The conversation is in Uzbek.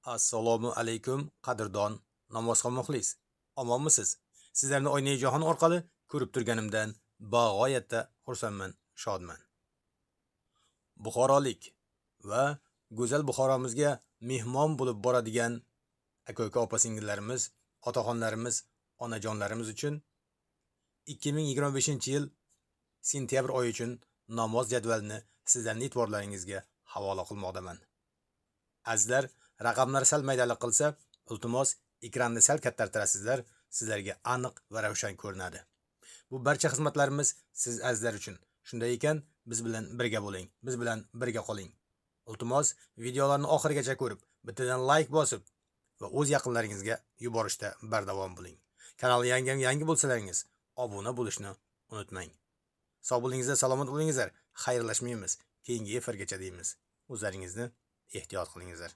Assalomu alaykum qadrdon namozxon muxlis. Omonmisiz? Sizlarni Oynai jahon orqali ko'rib turganimdan bag'oyatda xursandman, shodman. Buxorolik va go'zal Buxoromizga mehmon bo'lib boradigan aka-uka opa-singillarimiz, otaxonlarimiz, onajonlarimiz uchun 2025-yil sentyabr oyi uchun namoz jadvalini sizlarning e'tiborlaringizga havola qilmoqdaman. Azizlar, raqamlar sal maydalik qilsa, iltimos ekranni sal kattartirasizlar, sizlarga aniq va ravshan ko'rinadi. Bu barcha xizmatlarimiz siz azizlar uchun. Shunday ekan, biz bilan birga bo'ling, biz bilan birga qoling. Iltimos videolarni oxirigacha ko'rib, bittadan like bosib va o'z yaqinlaringizga yuborishda bardavom bo'ling. Kanalga yangi bo'lsalaringiz, obuna bo'lishni unutmang. Sog' bo'lingizlar, salomat bo'lingizlar. Xayrlashmaymiz, keyingi efirgacha deymiz. O'zlaringizni ehtiyot qilingizlar.